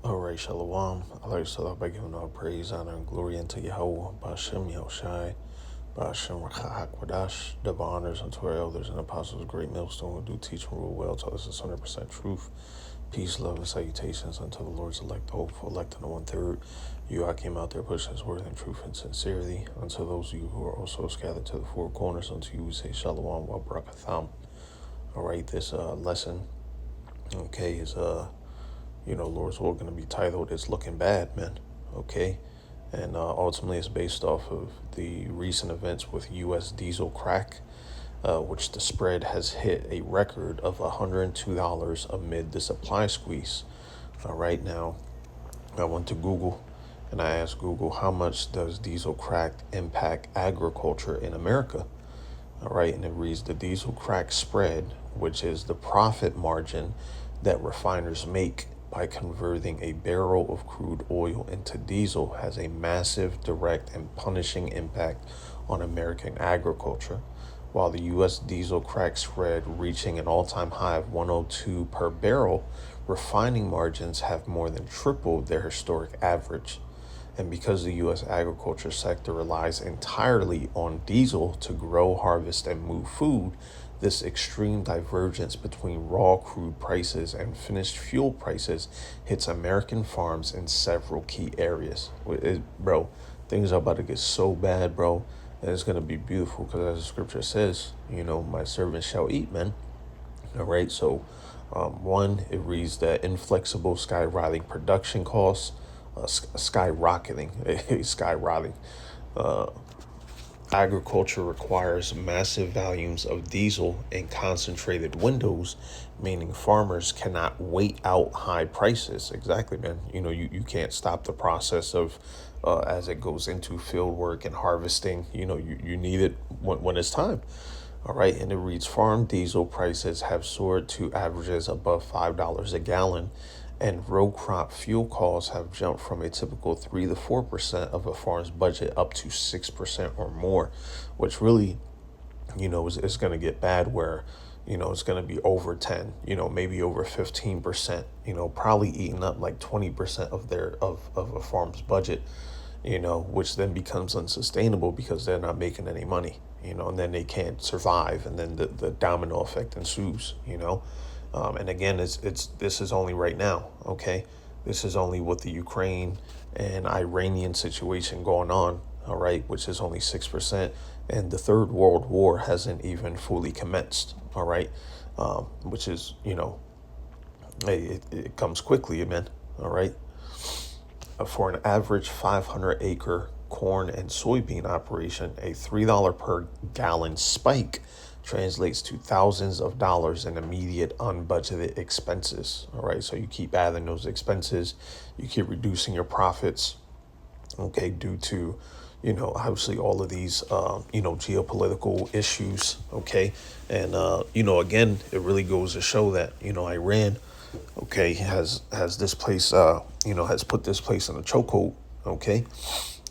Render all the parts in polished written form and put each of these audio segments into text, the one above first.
All right, Shalom. I like to start off by giving all praise, honor, and glory unto Yahweh, Ba'ashem Yahushai, Ba'ashem Rachak double honors unto our elders and apostles, great millstone who do teach and rule well, tell us it's 100% truth. Peace, love, and salutations unto the Lord's elect, the hopeful, elect, and the one-third. You, I came out there pushing his word in truth and sincerity. Unto those of you who are also scattered to the four corners, unto you we say Shalom, wa Barakatham. All right, this lesson, okay, is Lord's Will going to be titled "It's Looking Bad, Man." Okay, and ultimately it's based off of the recent events with U.S. diesel crack, which the spread has hit a record of $102 amid the supply squeeze. All right, now I went to Google and I asked Google, how much does diesel crack impact agriculture in America? All right, and it reads the diesel crack spread, which is the profit margin that refiners make by converting a barrel of crude oil into diesel, has a massive direct and punishing impact on American agriculture. While the U.S. diesel crack spread reaching an all-time high of 102 per barrel, refining margins have more than tripled their historic average. And because the U.S. agriculture sector relies entirely on diesel to grow, harvest, and move food, this extreme divergence between raw crude prices and finished fuel prices hits American farms in several key areas. Bro, things are about to get so bad, bro. And it's going to be beautiful because, as the scripture says, my servants shall eat, man. All right, so one, it reads that inflexible skyrocketing production costs, skyrocketing. Uh, Agriculture requires massive volumes of diesel in concentrated windows, meaning farmers cannot wait out high prices. Exactly, man. You can't stop the process of as it goes into field work and harvesting. You need it when it's time. All right, and it reads farm diesel prices have soared to averages above $5 a gallon, and row crop fuel costs have jumped from a typical 3 to 4% of a farm's budget up to 6% or more, which really, is going to get bad where, it's going to be over 10, maybe over 15%, probably eating up like 20% of a farm's budget, which then becomes unsustainable because they're not making any money, and then they can't survive, and then the domino effect ensues, and again, this is only right now, okay? This is only with the Ukraine and Iranian situation going on, all right, which is only 6%, and the Third World War hasn't even fully commenced, all right, which is, it comes quickly, man, all right? For an average 500-acre corn and soybean operation, a $3 per gallon spike translates to thousands of dollars in immediate unbudgeted expenses. All right, so you keep adding those expenses, you keep reducing your profits, okay, due to, obviously all of these, geopolitical issues, okay, and again, it really goes to show that Iran, okay, has this place, has put this place in a chokehold, okay,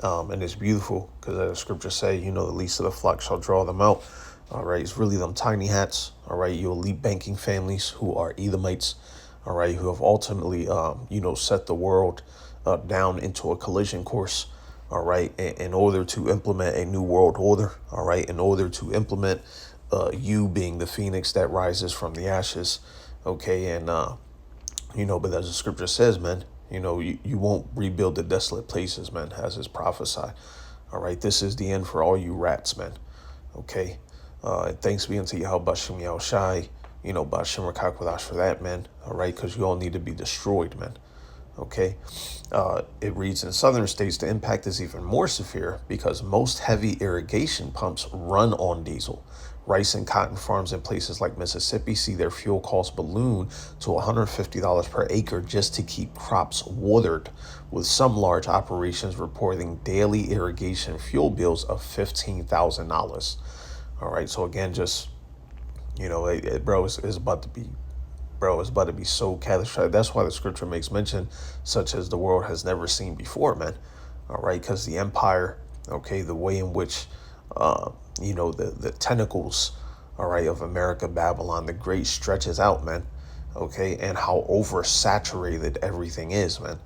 and it's beautiful because as the scriptures say, the least of the flock shall draw them out. All right, it's really them tiny hats. All right, your elite banking families who are Edomites. All right, who have ultimately, set the world down into a collision course. All right, in order to implement a new world order. All right, in order to implement you being the phoenix that rises from the ashes. Okay, and but as the scripture says, man, you won't rebuild the desolate places, man, as is prophesied. All right, this is the end for all you rats, man. Okay, and thanks be unto Yahweh Bashem Yahushai, Bashem Rakakwadash for that, man. All right, because you all need to be destroyed, man. Okay, it reads in southern states the impact is even more severe because most heavy irrigation pumps run on diesel. Rice and cotton farms in places like Mississippi see their fuel costs balloon to $150 per acre just to keep crops watered, with some large operations reporting daily irrigation fuel bills of $15,000. All right, so again, just bro, it's about to be, it's about to be so catastrophic. That's why the scripture makes mention, such as the world has never seen before, man. All right, because the empire, okay, the way in which, the tentacles, all right, of America, Babylon, the great stretches out, man. okay, and how oversaturated everything is, man.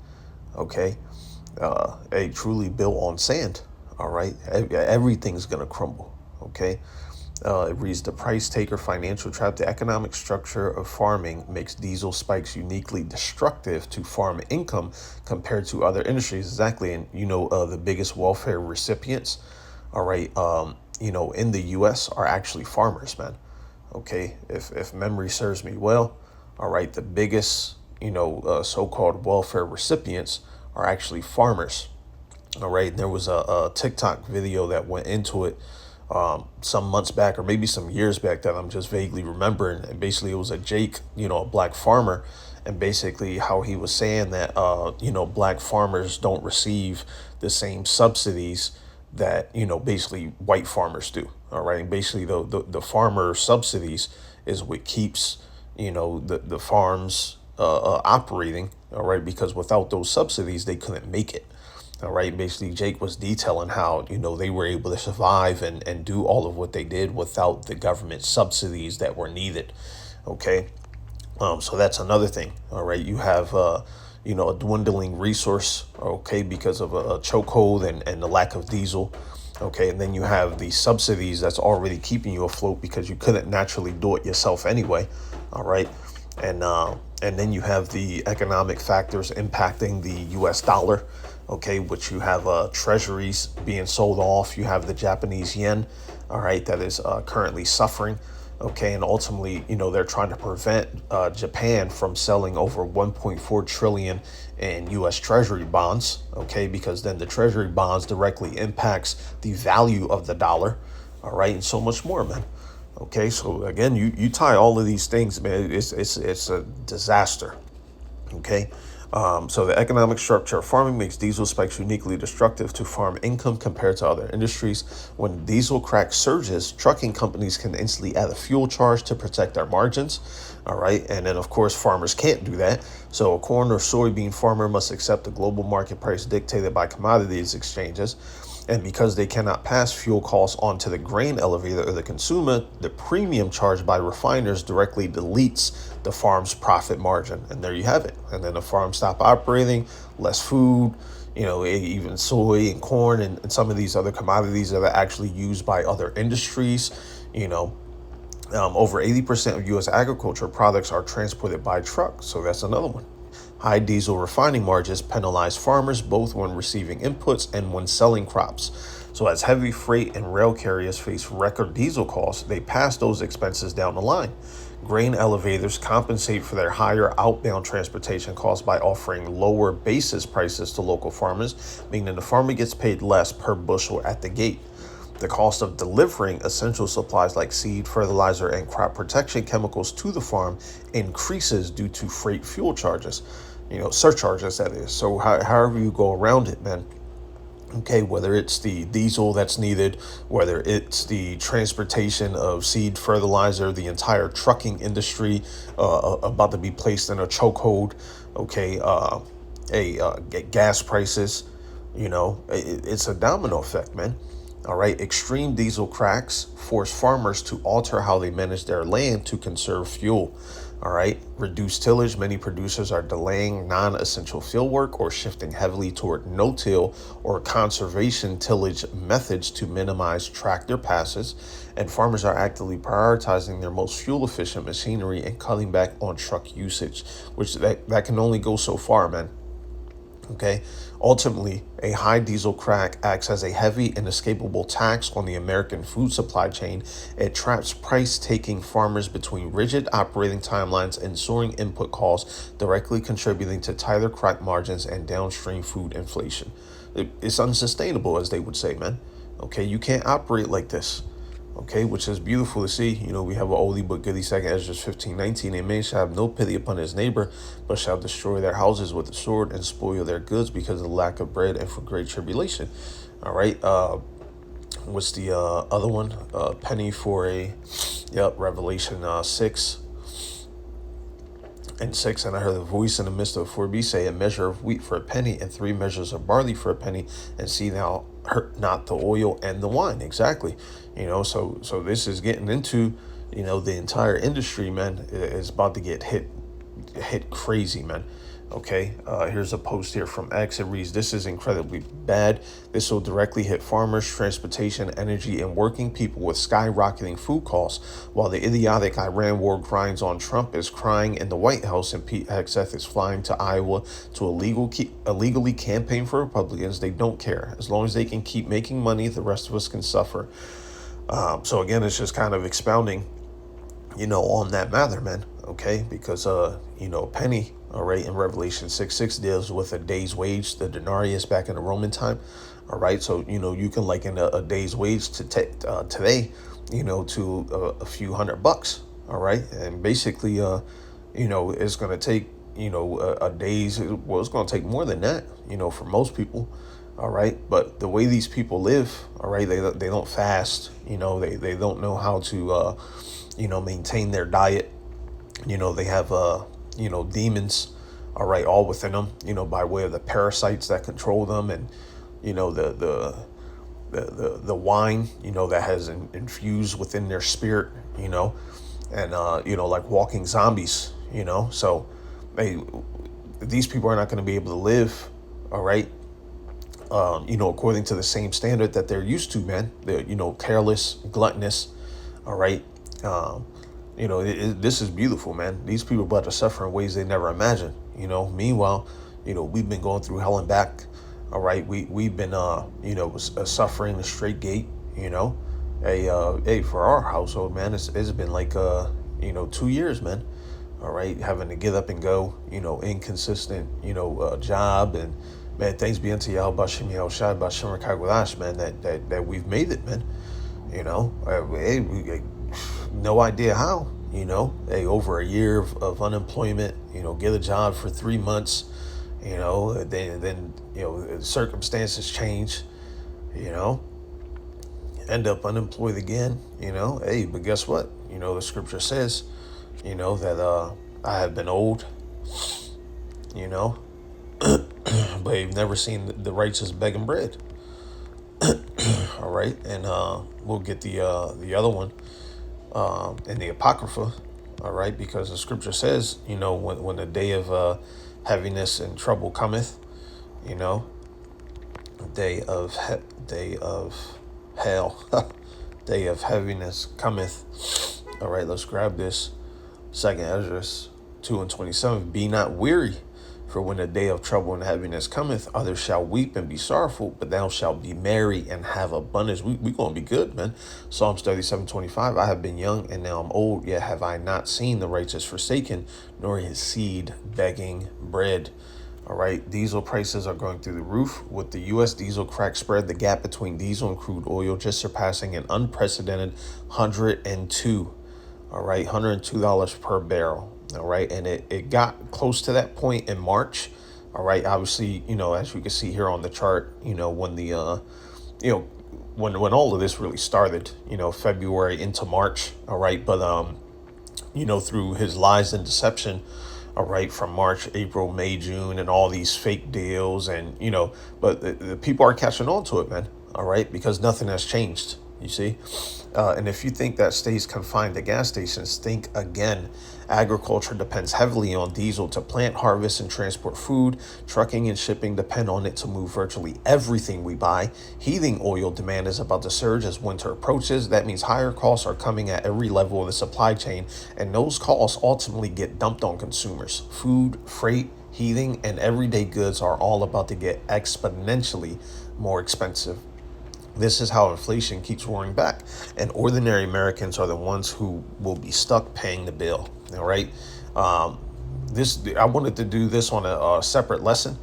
Okay, a truly built on sand. All right, everything's gonna crumble. Okay, it reads the price taker financial trap. The economic structure of farming makes diesel spikes uniquely destructive to farm income compared to other industries. Exactly, and the biggest welfare recipients, all right, in the U.S. are actually farmers, man. Okay, if memory serves me well, all right, the biggest so-called welfare recipients are actually farmers. All right, and there was a TikTok video that went into it some months back, or maybe some years back, that I'm just vaguely remembering. And basically, it was a Jake, a black farmer, and basically how he was saying that black farmers don't receive the same subsidies that basically white farmers do. All right, and basically the farmer subsidies is what keeps the farms operating. All right, because without those subsidies, they couldn't make it. All right. Basically, Jake was detailing how, they were able to survive and do all of what they did without the government subsidies that were needed. Okay. So that's another thing. All right. You have, a dwindling resource, okay, because of a chokehold and the lack of diesel. Okay. And then you have the subsidies that's already keeping you afloat because you couldn't naturally do it yourself anyway. All right. And then you have the economic factors impacting the U.S. dollar, okay, which you have treasuries being sold off. You have the Japanese yen, all right, that is currently suffering, okay, and ultimately, they're trying to prevent Japan from selling over 1.4 trillion in U.S. Treasury bonds, okay, because then the Treasury bonds directly impacts the value of the dollar, all right, and so much more, man. Okay, so again, you tie all of these things, man. It's a disaster. Okay, so the economic structure of farming makes diesel spikes uniquely destructive to farm income compared to other industries. When diesel crack surges, trucking companies can instantly add a fuel charge to protect their margins. All right, and then of course farmers can't do that. So a corn or soybean farmer must accept the global market price dictated by commodities exchanges. And because they cannot pass fuel costs on to the grain elevator or the consumer, the premium charged by refiners directly deletes the farm's profit margin. And there you have it. And then the farm stop operating, less food, even soy and corn and some of these other commodities that are actually used by other industries. Over 80% of U.S. agriculture products are transported by truck. So that's another one. High diesel refining margins penalize farmers both when receiving inputs and when selling crops. So as heavy freight and rail carriers face record diesel costs, they pass those expenses down the line. Grain elevators compensate for their higher outbound transportation costs by offering lower basis prices to local farmers, meaning the farmer gets paid less per bushel at the gate. The cost of delivering essential supplies like seed, fertilizer, and crop protection chemicals to the farm increases due to freight fuel charges, surcharges, that is. So however you go around it, man, okay, whether it's the diesel that's needed, whether it's the transportation of seed, fertilizer, the entire trucking industry about to be placed in a chokehold, okay, gas prices, it's a domino effect, man. All right, extreme diesel cracks force farmers to alter how they manage their land to conserve fuel. All right, reduced tillage. Many producers are delaying non-essential field work or shifting heavily toward no-till or conservation tillage methods to minimize tractor passes. And farmers are actively prioritizing their most fuel-efficient machinery and cutting back on truck usage, which that can only go so far, man. Okay. Ultimately, a high diesel crack acts as a heavy and inescapable tax on the American food supply chain. It traps price-taking farmers between rigid operating timelines and soaring input costs, directly contributing to tighter crack margins and downstream food inflation. It's unsustainable, as they would say, man. Okay, you can't operate like this. Okay, which is beautiful to see. We have an oldie but goodie, second Ezra 15:19. A man shall have no pity upon his neighbor, but shall destroy their houses with the sword and spoil their goods because of the lack of bread and for great tribulation. All right. What's the other one? Penny for a, Revelation 6:6. And I heard a voice in the midst of 4b say, a measure of wheat for a penny and 3 measures of barley for a penny, and see now hurt not the oil and the wine. Exactly. So this is getting into, the entire industry, man, is about to get hit hit crazy, man. Okay, here's a post here from X. It reads, "This is incredibly bad. This will directly hit farmers, transportation, energy, and working people with skyrocketing food costs. While the idiotic Iran war grinds on, Trump is crying in the White House, and Pete Hegseth is flying to Iowa to illegally campaign for Republicans. They don't care. As long as they can keep making money, the rest of us can suffer." So again, it's just kind of expounding, on that matter, man. Okay, because penny, all right, in Revelation 6:6 deals with a day's wage, the denarius back in the Roman time. All right, so you can liken a day's wage to today, to a few $100. All right, and basically, it's gonna take a day's. Well, it's gonna take more than that, for most people. All right, but the way these people live, all right, they don't fast. They don't know how to maintain their diet. They have demons, all right, all within them, by way of the parasites that control them, and the wine, that has infused within their spirit, and like walking zombies, so they these people are not going to be able to live, all right, according to the same standard that they're used to, man. They're, careless, gluttonous, all right. This is beautiful, man. These people are about to suffer in ways they never imagined. Meanwhile, we've been going through hell and back. All right, we've been suffering a straight gate. Hey, for our household, man, it's been like 2 years, man. All right, having to get up and go, inconsistent, job, and man, thanks be unto Yahweh Bashim Yahushai Bashim Rakagwadash, man, that we've made it, man. No idea how, over a year of unemployment, get a job for 3 months, then circumstances change, end up unemployed again, hey, but guess what? The scripture says, that I have been old, but you've never seen the righteous begging bread. All right, and we'll get the other one in the Apocrypha, all right, because the scripture says, when the day of heaviness and trouble cometh, day of hell, day of heaviness cometh. All right, let's grab this. 2nd Ezra 2:27. Be not weary, for when the day of trouble and heaviness cometh, others shall weep and be sorrowful, but thou shalt be merry and have abundance. We gonna be good, man. Psalms 37:25. I have been young and now I'm old, yet have I not seen the righteous forsaken, nor his seed begging bread. All right, diesel prices are going through the roof, with the U.S. diesel crack spread, the gap between diesel and crude oil just surpassing an unprecedented 102. All right, $102 per barrel. All right, and it got close to that point in March. All right, obviously, as you can see here on the chart, when the when all of this really started, February into March. All right, but through his lies and deception, all right, from March, April, May, June, and all these fake deals, and but the people are catching on to it, man. All right, because nothing has changed. You see, and if you think that stays confined to gas stations, think again. Agriculture depends heavily on diesel to plant, harvest, and transport food. Trucking and shipping depend on it to move virtually everything we buy. Heating oil demand is about to surge as winter approaches. That means higher costs are coming at every level of the supply chain, and those costs ultimately get dumped on consumers. Food, freight, heating, and everyday goods are all about to get exponentially more expensive. This is how inflation keeps roaring back, and ordinary Americans are the ones who will be stuck paying the bill. All right, I wanted to do this on a separate lesson.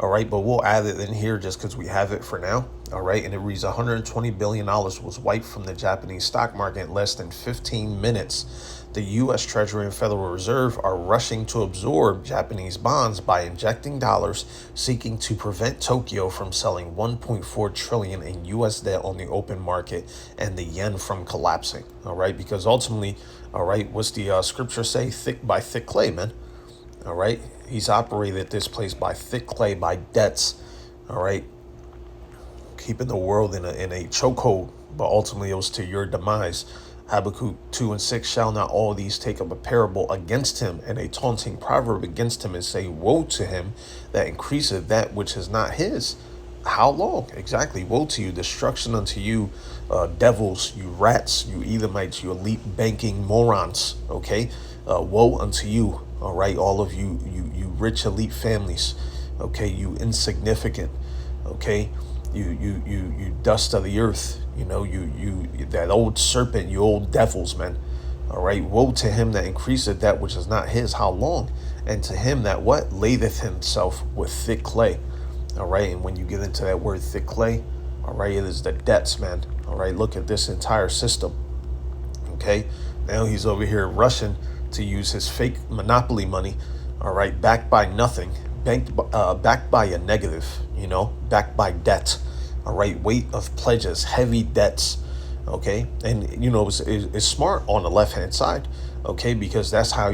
All right, but we'll add it in here just because we have it for now. All right, and it reads $120 billion was wiped from the Japanese stock market in less than 15 minutes. The U.S. Treasury and Federal Reserve are rushing to absorb Japanese bonds by injecting dollars, seeking to prevent Tokyo from selling $1.4 trillion in U.S. debt on the open market and the yen from collapsing. All right, because ultimately, all right, what's the scripture say? Thick by thick clay, man. All right, he's operated this place by thick clay, by debts. All right, keeping the world in a chokehold, but ultimately it was to your demise. Habakkuk 2 and 6, shall not all these take up a parable against him, and a taunting proverb against him, and say, woe to him that increaseth that which is not his? How long? Exactly. Woe to you, destruction unto you, devils, you rats, you Edomites, you elite banking morons. Okay, woe unto you. All right, all of you, you rich elite families. Okay, you insignificant. Okay, you dust of the earth. You know, you that old serpent, you old devils, man. All right, woe to him that increaseth that which is not his. How long? And to him that what laveth himself with thick clay. All right, and when you get into that word thick clay, all right, it is the debts, man. All right, look at this entire system. Okay, now he's over here rushing to use his fake monopoly money. All right, backed by nothing, backed by a negative, you know, backed by debt. All right, weight of pledges, heavy debts. Okay, and you know it's smart on the left hand side. Okay, because that's how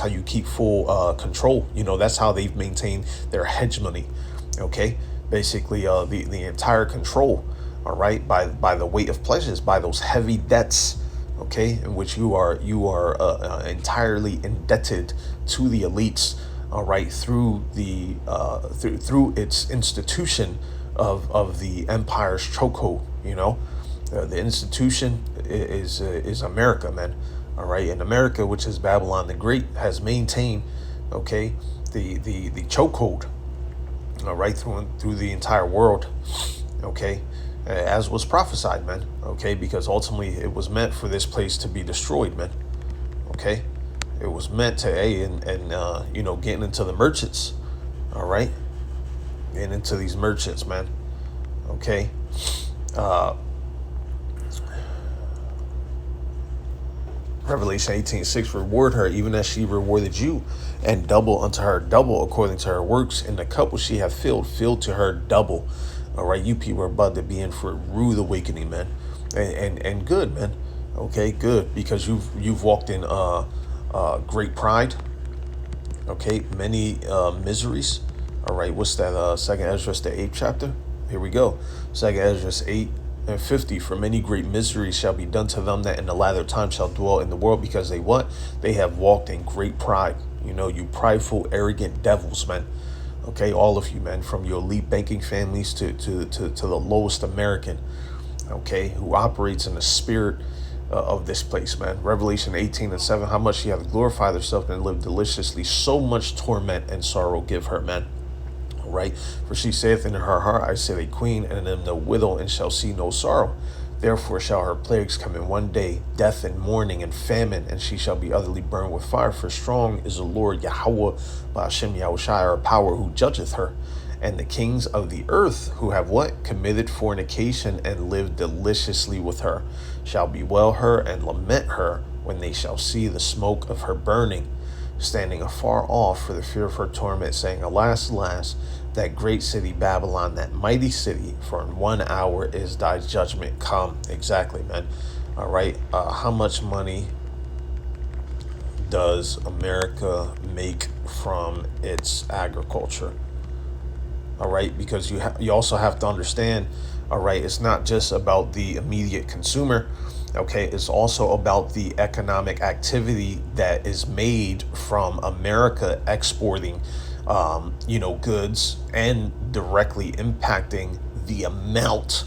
you keep full control. You know, that's how they've maintained their hegemony. Okay, basically the entire control. All right, by the weight of pledges, by those heavy debts. Okay, in which you are entirely indebted to the elites. All right, through the through its institution of the empire's chokehold. You know, the institution is America, man. All right, and America, which is Babylon the Great, has maintained, okay, the chokehold, all right, through the entire world, okay, as was prophesied, man. Okay, because ultimately it was meant for this place to be destroyed, man. Okay, it was meant to you know, getting into the merchants, all right, getting into these merchants, man. Okay. Revelation 18:6, reward her even as she rewarded you, and double unto her double according to her works. In the cup which she hath filled to her double. All right, you people are about to be in for a rude awakening, man, and good, man. Okay, good, because you've walked in great pride. Okay, many miseries. All right, what's that? Second Ezra, the 8th chapter. Here we go. Second Ezra 8:50. For many great miseries shall be done to them that in the latter time shall dwell in the world, because they what? They have walked in great pride. You know, you prideful, arrogant devils, man. Okay, all of you, man, from your elite banking families to the lowest American, okay, who operates in the spirit of this place, man. Revelation 18:7. How much she hath glorified herself and lived deliciously, so much torment and sorrow give her, man. Right? For she saith in her heart, I sit a queen and am no widow, and shall see no sorrow. Therefore shall her plagues come in one day, death and mourning and famine, and she shall be utterly burned with fire. For strong is the Lord Yahweh, Ba'ashem Yahushai, our power, who judgeth her. And the kings of the earth, who have what? Committed fornication and lived deliciously with her, shall bewail her and lament her when they shall see the smoke of her burning, standing afar off for the fear of her torment, saying, Alas, alas, that great city Babylon, that mighty city, for in 1 hour is thy judgment come. Exactly, man. All right. How much money does America make from its agriculture? All right, because you also have to understand, all right, it's not just about the immediate consumer. Okay, it's also about the economic activity that is made from America exporting, you know, goods, and directly impacting the amount,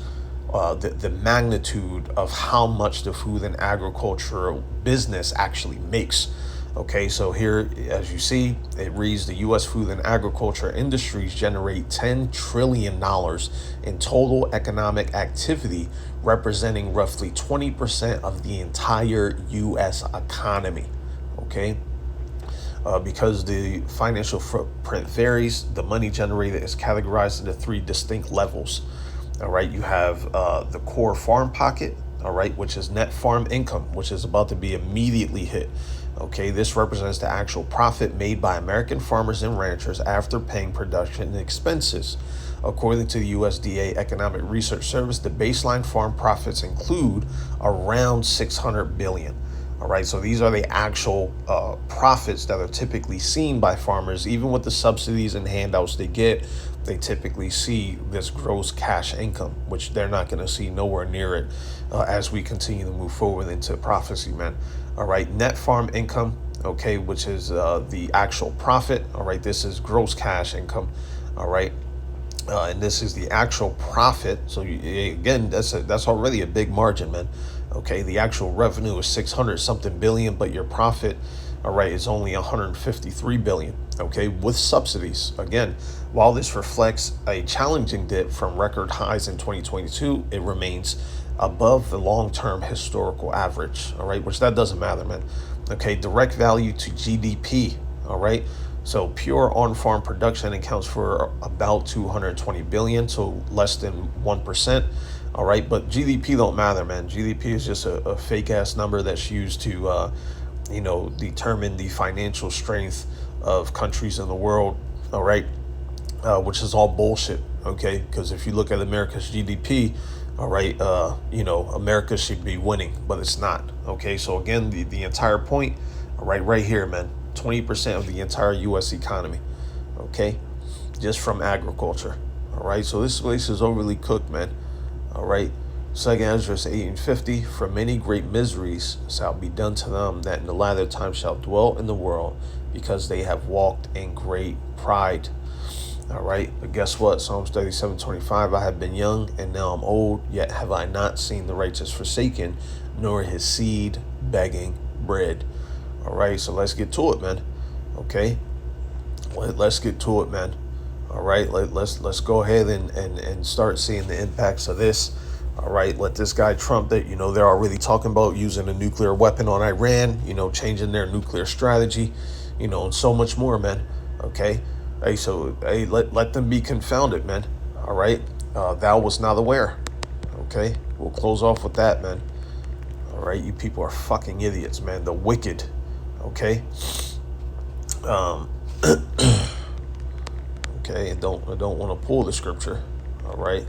the magnitude of how much the food and agricultural business actually makes. Okay, so here, as you see, it reads the U.S. food and agriculture industries generate $10 trillion in total economic activity, representing roughly 20% of the entire U.S. economy. Okay, because the financial footprint varies, the money generated is categorized into 3 distinct levels. All right, you have the core farm pocket, all right, which is net farm income, which is about to be immediately hit. Okay, this represents the actual profit made by American farmers and ranchers after paying production expenses. According to the USDA Economic Research Service, the baseline farm profits include around $600 billion. All right, so these are the actual profits that are typically seen by farmers. Even with the subsidies and handouts they get, they typically see this gross cash income, which they're not going to see nowhere near it as we continue to move forward into prophecy, man. All right, net farm income, okay, which is the actual profit. All right, this is gross cash income. All right, and this is the actual profit. So again, that's already a big margin, man. Okay, the actual revenue is 600 something billion, but your profit, all right, is only 153 billion. Okay, with subsidies. Again, while this reflects a challenging dip from record highs in 2022, it remains above the long-term historical average. All right, which that doesn't matter, man. Okay, direct value to GDP. All right. So pure on-farm production accounts for about 220 billion, so less than 1%. All right, but GDP don't matter, man. GDP is just a fake ass number that's used to, determine the financial strength of countries in the world. All right, which is all bullshit. Okay, because if you look at America's GDP, all right, America should be winning, but it's not. Okay, so again, the entire point, all right here, man. 20% of the entire U.S. economy, okay, just from agriculture. All right, so this place is overly cooked, man. All right, Second Ezra 18:50, for many great miseries shall be done to them that in the latter time shall dwell in the world, because they have walked in great pride. All right, but guess what? Psalms 37:25, I have been young and now I'm old, yet have I not seen the righteous forsaken, nor his seed begging bread. All right, so let's get to it, man. Okay, let's get to it, man. All right, let's go ahead and start seeing the impacts of this. All right, let this guy Trump, that they're already talking about using a nuclear weapon on Iran, changing their nuclear strategy, and so much more, man. Okay, let them be confounded, man. All right, thou was not aware. Okay, we'll close off with that, man. All right, you people are fucking idiots, man. The wicked. Okay. Okay, I don't want to pull the scripture. All right.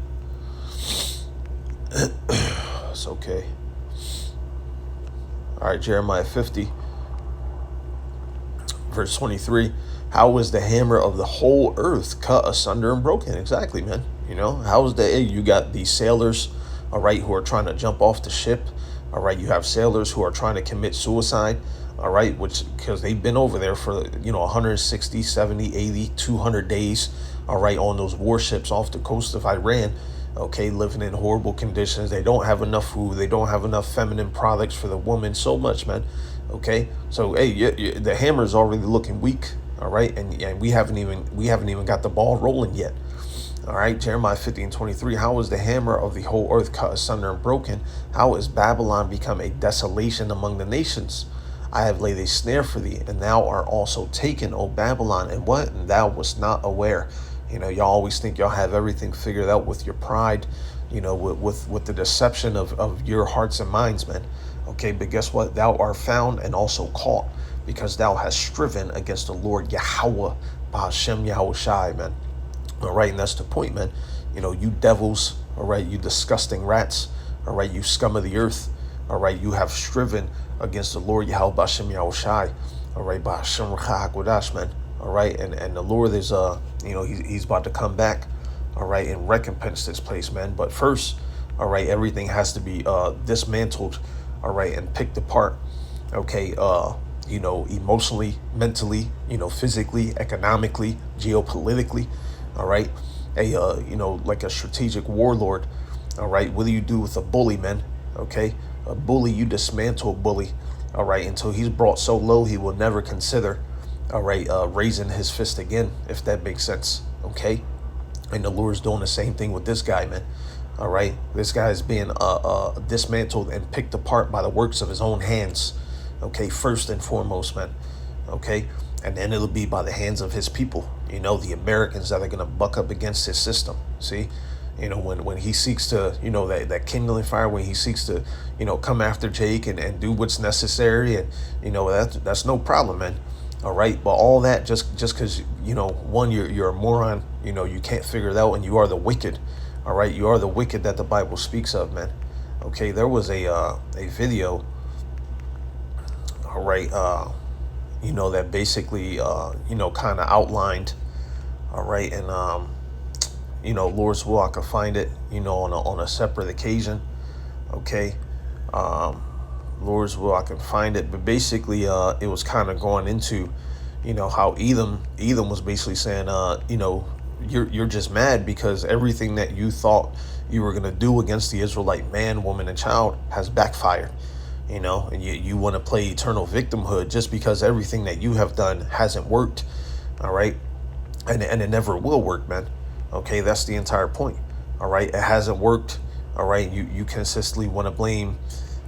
It's okay. All right, Jeremiah 50, verse 23. How was the hammer of the whole earth cut asunder and broken? Exactly, man. How is you got these sailors, all right, who are trying to jump off the ship. All right, you have sailors who are trying to commit suicide. All right, because they've been over there for 160, 70, 80, 200 days, all right, on those warships off the coast of Iran, okay, living in horrible conditions. They don't have enough food. They don't have enough feminine products for the woman. So much, man. Okay, so hey, the hammer is already looking weak. All right, and we haven't even got the ball rolling yet. All right, Jeremiah 50:23. How is the hammer of the whole earth cut asunder and broken? How is Babylon become a desolation among the nations? I have laid a snare for thee, and thou art also taken, O Babylon, and what? And thou wast not aware. Y'all always think y'all have everything figured out with your pride, with the deception of your hearts and minds, man. Okay, but guess what? Thou art found and also caught, because thou hast striven against the Lord Yahweh, Ba'ashem Yahushai, man. All right, and that's the point, man. You devils, all right, you disgusting rats, all right, you scum of the earth, all right, you have striven against the Lord Yahweh Ba'ashem Yahushai, all right, Ba'ashem Racha'akodash, man. All right, and the Lord is he's about to come back, all right, and recompense this place, man. But first, all right, everything has to be dismantled, all right, and picked apart, okay, emotionally, mentally, physically, economically, geopolitically, all right, like a strategic warlord, all right. What do you do with a bully, man? Okay, a bully, you dismantle a bully, all right, until he's brought so low he will never consider, all right, raising his fist again, if that makes sense. Okay, and the Lord's doing the same thing with this guy, man. All right, this guy is being dismantled and picked apart by the works of his own hands. Okay, first and foremost, man. Okay, and then it'll be by the hands of his people, the Americans that are going to buck up against his system. See, when he seeks to, that kindling fire, when he seeks to, come after Jake and do what's necessary, and that's no problem, man. All right, but all that just because one, you're a moron, you can't figure it out, and you are the wicked. All right, you are the wicked that the Bible speaks of, man. Okay, there was a video. all right, that basically, kind of outlined, all right, and, Lord's will, I could find it, on a separate occasion, okay. Um, Lord's will, I can find it, but basically, it was kind of going into, how Edom was basically saying, you're just mad because everything that you thought you were gonna do against the Israelite man, woman, and child has backfired. And you want to play eternal victimhood just because everything that you have done hasn't worked, all right, and it never will work, man. Okay, that's the entire point. All right, it hasn't worked. All right, you consistently want to blame,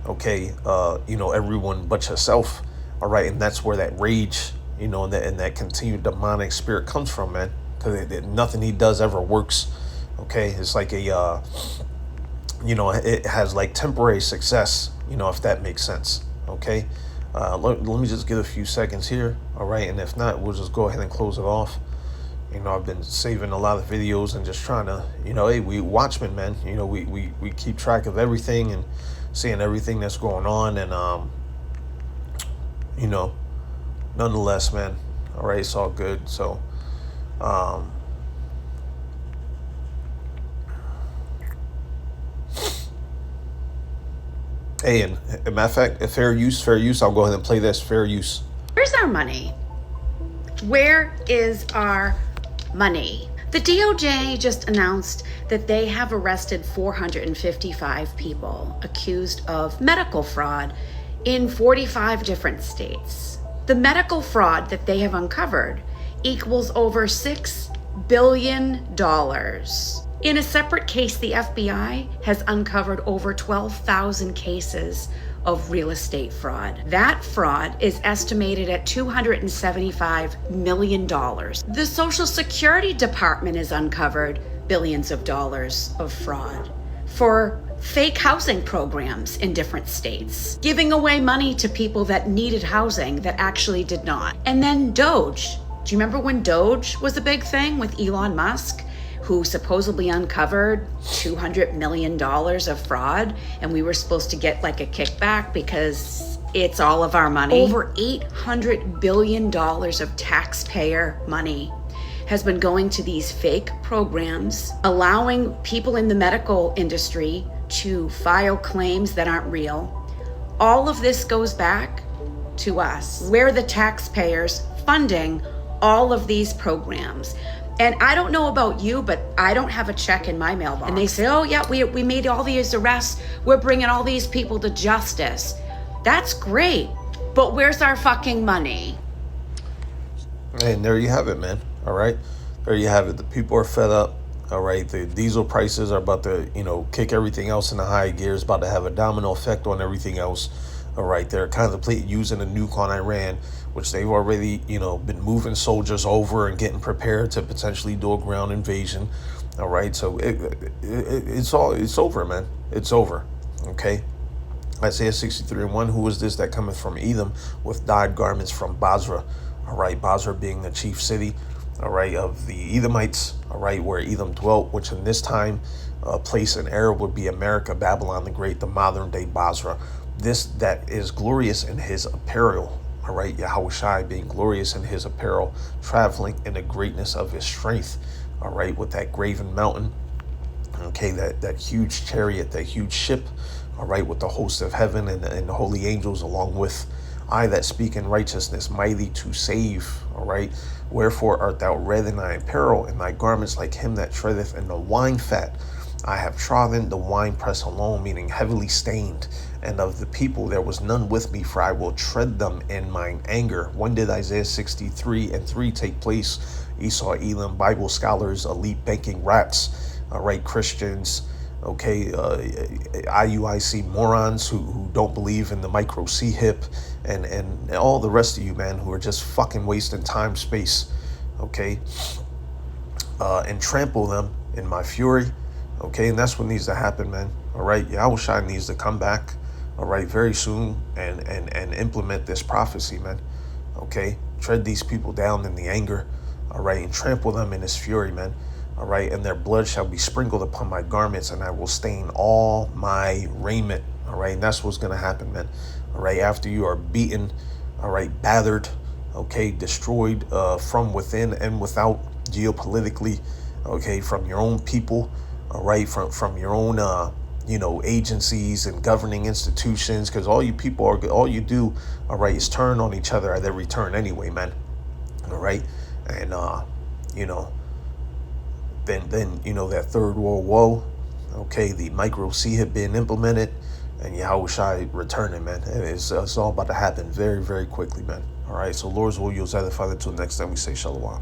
okay, everyone but yourself. All right, and that's where that rage, and that continued demonic spirit comes from, man. Because nothing he does ever works. Okay, it's like it has like temporary success, if that makes sense. Okay, let me just get a few seconds here. All right, and if not, we'll just go ahead and close it off. I've been saving a lot of videos and just trying to, hey, we Watchmen, man. We keep track of everything and seeing everything that's going on, and nonetheless, man. All right, it's all good. So, hey, and matter of fact, fair use. I'll go ahead and play this. Fair use. Where's our money? Where is our money? The DOJ just announced that they have arrested 455 people accused of medical fraud in 45 different states. The medical fraud that they have uncovered equals over $6 billion. In a separate case, the FBI has uncovered over 12,000 cases of real estate fraud. That fraud is estimated at $275 million. The Social Security Department has uncovered billions of dollars of fraud for fake housing programs in different states, giving away money to people that needed housing that actually did not. And then Doge. Do you remember when Doge was a big thing with Elon Musk, who supposedly uncovered $200 million of fraud, and we were supposed to get like a kickback because it's all of our money? Over $800 billion of taxpayer money has been going to these fake programs, allowing people in the medical industry to file claims that aren't real. All of this goes back to us. We're the taxpayers funding all of these programs. And I don't know about you, but I don't have a check in my mailbox. And they say, oh yeah, we made all these arrests. We're bringing all these people to justice. That's great, but where's our fucking money? And there you have it, man. All right, there you have it. The people are fed up. All right, the diesel prices are about to, kick everything else into high gear. It's about to have a domino effect on everything else. All right, they're contemplating using a nuke on Iran, which they've already, been moving soldiers over and getting prepared to potentially do a ground invasion. All right, so it's over, man. It's over. Okay. Isaiah 63:1, who is this that cometh from Edom with dyed garments from Basra? All right, Basra being the chief city, all right, of the Edomites, all right, where Edom dwelt, which in this time, place in Arab would be America, Babylon the Great, the modern day Basra. This that is glorious in his apparel, all right, Yahushai being glorious in his apparel, traveling in the greatness of his strength, all right, with that graven mountain, okay, that huge chariot, that huge ship, all right, with the host of heaven and the holy angels, along with I that speak in righteousness, mighty to save, all right. Wherefore art thou red in thy apparel, and thy garments like him that treadeth in the wine fat. I have trodden the winepress alone, meaning heavily stained, and of the people there was none with me, for I will tread them in mine anger. When did Isaiah 63:3 take place? Esau, Elam, Bible scholars, elite banking rats, all right, Christians, okay, IUIC morons who don't believe in the micro C-hip, and all the rest of you, man, who are just fucking wasting time, space, okay, and trample them in my fury, okay, and that's what needs to happen, man, all right. Yahushua needs to come back, all right, very soon, and implement this prophecy, man, okay, tread these people down in the anger, all right, and trample them in his fury, man. All right, and their blood shall be sprinkled upon my garments, and I will stain all my raiment. All right, and that's what's going to happen, man. all right, after you are beaten, all right, battered, okay, destroyed from within and without, geopolitically, okay, from your own people, all right, from your own agencies and governing institutions, because all you do, all right, is turn on each other at every turn anyway, man. All right, and you know then that third world woe, okay, the micro C had been implemented, and Yahushua returning, man. And it's all about to happen very, very quickly, man. All right, so Lord's will, you'll Father, till next time we say shalom.